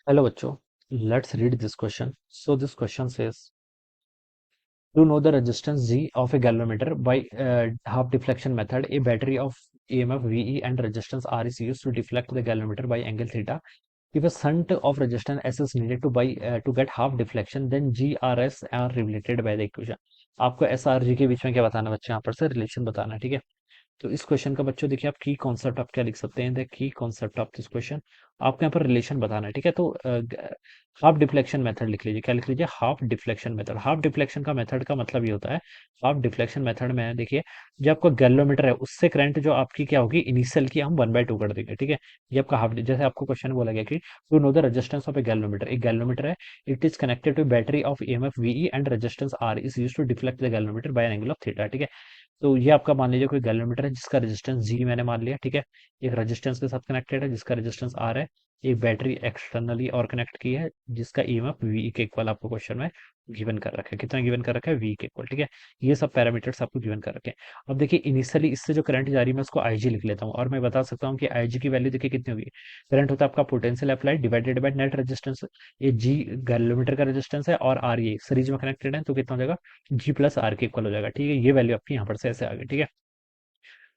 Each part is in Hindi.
Hello बच्चों, let's read this question. So this question says to know the resistance Z of a galvanometer by half deflection method, a battery of EMF VE and resistance R is used to deflect the galvanometer by angle theta. If a shunt of resistance S is needed to get half deflection, then G R S are related by the equation. आपको एस आर जी के बीच में क्या बताना है बच्चे, यहाँ पर से रिलेशन बताना है, ठीक है। तो इस क्वेश्चन का बच्चों देखिए, आप की कॉन्सेप्ट आप क्या लिख सकते हैं, the key concept of this question. आपको यहाँ पर रिलेशन बताना है, ठीक है। तो हाफ डिफ्लेक्शन मेथड लिख लीजिए, क्या लिख लीजिए, half deflection method. Half deflection का मेथड का मतलब ये होता है, हाफ डिफ्लेक्शन मेथड में देखिए, जो आपका गैल्वेनोमीटर है उससे करंट जो आपकी क्या होगी, इनिशियल की हम 1/2 कर देंगे, ठीक है। ये आपका हाफ, जैसे आपको क्वेश्चन बोला गया कि to know the resistance of a galvanometer, एक गैल्वेनोमीटर है, it is connected to battery of EMF V E and resistance R is used to deflect the galvanometer by an angle of theta, ठीक है। तो ये आपका मान लीजिए कोई गैल्वेनोमीटर है जिसका रेजिस्टेंस जी मैंने मान लिया, ठीक है। एक रेजिस्टेंस के साथ कनेक्टेड है जिसका रेजिस्टेंस आर है। एक बैटरी एक्सटर्नली और कनेक्ट की है जिसका ईएमएफ वी के इक्वल आपको क्वेश्चन में गिवन कर रखा है। कितना गिवन कर रखा है, वी के इक्वल, ठीक है। ये सब पैरामीटर्स आपको गिवन कर रखे हैं। अब देखिए, इनिशियली इससे जो करंट जा रही है मैं उसको आईजी लिख लेता हूँ, और मैं बता सकता हूँ कि आईजी की वैल्यू देखिए कितनी होगी। करंट होता है आपका potential applied divided by net resistance. ये जी गैल्वेनोमीटर का रेजिस्टेंस है और आर ये सीरीज में कनेक्टेड है, तो कितना हो जाएगा, जी प्लस आर के इक्वल हो जाएगा, ठीक है। ये वैल्यू आपकी यहाँ पर से ऐसे आ गई, ठीक है।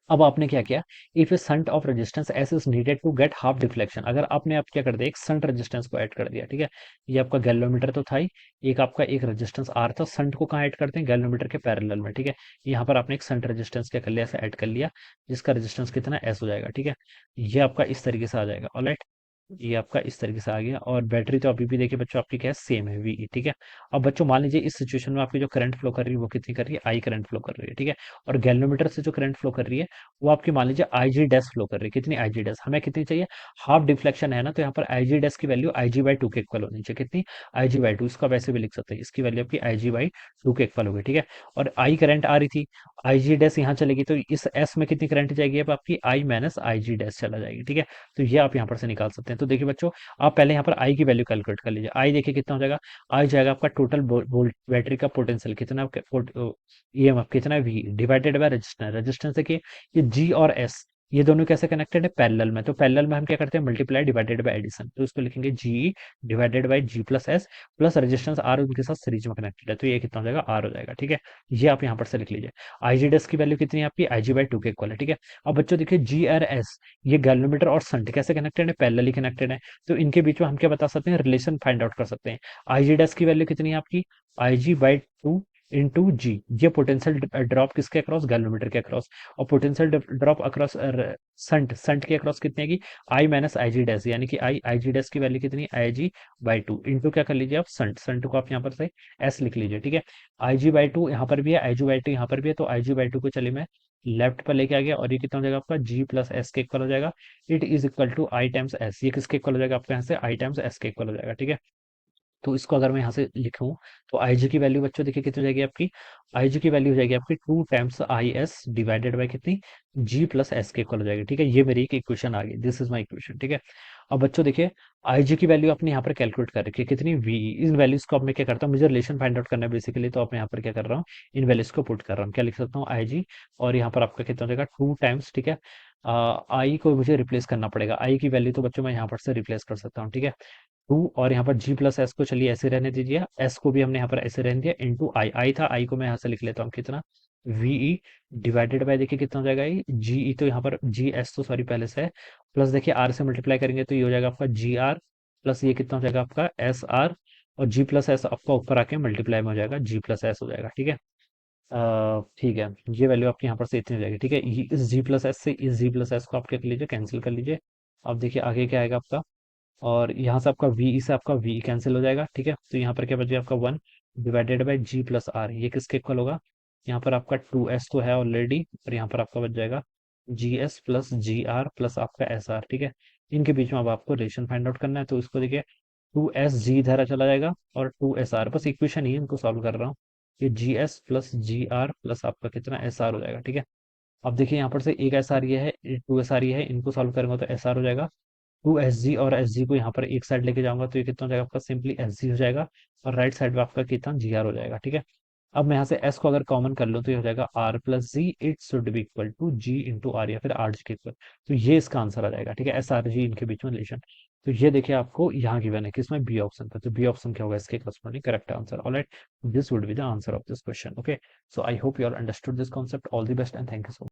अब आपने क्या किया, if a shunt of resistance S is needed to get half deflection, अगर आपने आप क्या कर दिया, एक संट रेजिस्टेंस को ऐड कर दिया, ठीक है। ये आपका गैल्वेनोमीटर तो था ही, एक आपका एक रेजिस्टेंस आर था, संट को कहाँ ऐड करते हैं, गैल्वेनोमीटर के पैरेलल में, ठीक है। यहाँ पर आपने एक संट रेजिस्टेंस क्या कर लिया, ऐसे ऐड कर लिया, जिसका रेजिस्टेंस कितना एस हो जाएगा, ठीक है। ये आपका इस तरीके से आ जाएगा, ऑलराइट। ये आपका इस तरीके से आ गया, और बैटरी तो अभी भी देखिए बच्चों आपकी क्या है, सेम है वी, ठीक है। अब बच्चों मान लीजिए इस सिचुएशन में आपकी जो करंट फ्लो कर रही है वो कितनी कर रही है, आई करंट फ्लो कर रही है, ठीक है। और गैल्वेनोमीटर से जो करंट फ्लो कर रही है वो आपकी मान लीजिए आई जी डैश फ्लो कर रही है, कितनी आई जी डैश, हमें कितनी चाहिए, हाफ डिफ्लेक्शन है ना, तो यहाँ पर आई जी डैश की value I G by two के इक्वल होनी चाहिए, कितनी, आई जी बाई टू। इसका वैसे भी लिख सकते हैं, इसकी वैल्यू आपकी आई जी बाई टू के इक्वल होगी, ठीक है। और आई करंट आ रही थी, आई जी डैश यहाँ चलेगी, तो इस एस में कितनी करंट जाएगी, अब आपकी आई माइनस आई जी डैश चला जाएगी, ठीक है। तो ये आप यहाँ पर से निकाल सकते हैं। तो देखिए बच्चों, आप पहले यहाँ पर आई की वैल्यू कैलकुलेट कर लीजिए। आई देखिए कितना हो जाएगा, आई जाएगा आपका टोटल वोल्ट बैटरी का पोटेंशियल कितना, ईएमएफ कितना है, V divided by resistance. Resistance देखिए, ये जी और एस ये दोनों कैसे कनेक्टेड है, पैरेलल में, तो पैरेलल में हम क्या करते हैं, मल्टीप्लाई डिवाइडेड बाय एडिशन, तो इसको लिखेंगे G divided by G plus S plus resistance R उनके साथ सीरीज में कनेक्टेड है, तो ये कितना हो जाएगा, आर हो जाएगा, ठीक है। ये आप यहाँ पर से लिख लीजिए। आईजीडीएस की वैल्यू कितनी है आपकी, आईजी बाई टू के इक्वल है, ठीक है। अब बच्चों देखिए, जी आर एस ये गैल्वेनोमीटर और संट कैसे कनेक्टेड है, पैरेलली कनेक्टेड है, तो इनके बीच में हम क्या बता सकते हैं, रिलेशन फाइंड आउट कर सकते हैं। आईजी डैश की वैल्यू कितनी है आपकी, आईजी बाई टू इंटू जी, ये पोटेंशियल ड्रॉप किसके अक्रॉस, गैल्वेनोमीटर के अक्रॉस। और potential drop across shunt, shunt के अक्रॉस कितने की, आई माइनस आई जी डैश, यानी कि आई आई जी डैश की वैल्यू कितनी, आई जी बाई टू इंटू क्या कर लीजिए आप, संट, संट को आप यहाँ पर से एस लिख लीजिए, ठीक है। आई जी बाई टू यहाँ पर भी है, आई जी बाई टू यहाँ पर भी है, तो आई जी बाई टू को चलिए मैं लेफ्ट पर लेके आ गया, और ये कितना हो जाएगा आपका, जी प्लस एस के इक्वल हो जाएगा। It is equal to I times S, ये किसके इक्वल हो जाएगा आपके यहाँ से, आई टाइम्स एस के इक्वल हो जाएगा, ठीक है। तो इसको अगर मैं यहाँ से लिखूं, तो आई जी की वैल्यू बच्चों देखिए कितनी हो जाएगी आपकी, आई जी की वैल्यू हो जाएगी आपकी two times I S divided by कितनी, जी प्लस एस के इक्वल हो जाएगी, ठीक है। ये मेरी एक इक्वेशन आ गई, दिस इज माई इक्वेशन, ठीक है। अब बच्चों देखिए, आई जी की वैल्यू आपने यहाँ पर कैलकुलेट कर रखी है कितनी, वी, इन वैल्यूज को अब मैं क्या करता हूँ, मुझे रिलेशन फाइंड आउट करना है बेसिकली, तो अब मैं यहाँ पर क्या कर रहा हूँ, इन वैल्यूज को पुट कर रहा हूँ, क्या लिख सकता हूँ, आई जी, और यहाँ पर आपका कितना हो जाएगा, टू टाइम्स, ठीक है। आई को मुझे रिप्लेस करना पड़ेगा, आई की वैल्यू तो बच्चों मैं यहाँ पर से रिप्लेस कर सकता हूँ, ठीक है। टू, और यहाँ पर जी प्लस एस को चलिए ऐसे रहने दीजिए, एस को भी हमने यहाँ पर ऐसे रहने दिया, इंटू आई, आई था, आई को मैं यहाँ से लिख लेता हूँ कितना, वीई डिवाइडेड बाय देखिए कितना हो जाएगा, ये जी तो यहाँ पर जी एस तो सॉरी पहले से है, प्लस देखिए आर से मल्टीप्लाई करेंगे तो ये हो जाएगा आपका जी आर, प्लस ये कितना हो जाएगा आपका एस आर, और जी प्लस एस आपका ऊपर आके मल्टीप्लाई में हो जाएगा, जी प्लस एस हो जाएगा, ठीक है। ठीक है, ये वैल्यू आपकी यहाँ पर से इतनी हो जाएगी, ठीक है। इस जी प्लस एस से इस जी प्लस एस को आप क्या कर लीजिए, कैंसिल कर लीजिए। अब देखिए आगे क्या आएगा आपका, और यहाँ से आपका वी से आपका वी कैंसिल हो जाएगा, ठीक है। तो यहाँ पर क्या बच गया आपका one divided by G plus R, ये किसके इक्वल होगा, यहाँ पर आपका टू एस तो है ऑलरेडी, और यहाँ पर आपका बच जाएगा G S plus G R plus आपका एस आर, ठीक है। इनके बीच में अब आपको रिलेशन फाइंड आउट करना है, तो इसको देखिए, टू एस जी इधर चला जाएगा, और टू एस आर, बस इक्वेशन ही इनको सॉल्व कर रहा हूँ। ये G S plus G R plus आपका कितना एस आर हो जाएगा, ठीक है। अब देखिए यहाँ पर से एक एस आर ये है, टू एस आर ये है, इनको सॉल्व करेंगे तो एस आर हो जाएगा, टू एस जी, और एस जी को यहाँ पर एक साइड लेके जाऊंगा तो ये कितना हो जाएगा आपका, सिंपली एस जी हो जाएगा, और राइट साइड में आपका कितना, जी आर हो जाएगा, ठीक है। अब मैं यहाँ से एस को अगर कॉमन कर लूँ तो ये हो जाएगा R plus G, it should be equal to G into R, या फिर आर जी के इक्वल, तो ये इसका आंसर आ जाएगा, ठीक है। एस आर जी इनके बीच में रिलेशन। तो ये देखिए आपको यहाँ गिवन है किसमें, बी ऑप्शन पे। तो बी ऑप्शन क्या होगा इसके corresponding correct answer. Alright, this would be the answer of this question. Okay, so I hope you are understood this concept. All the best and thank you so much.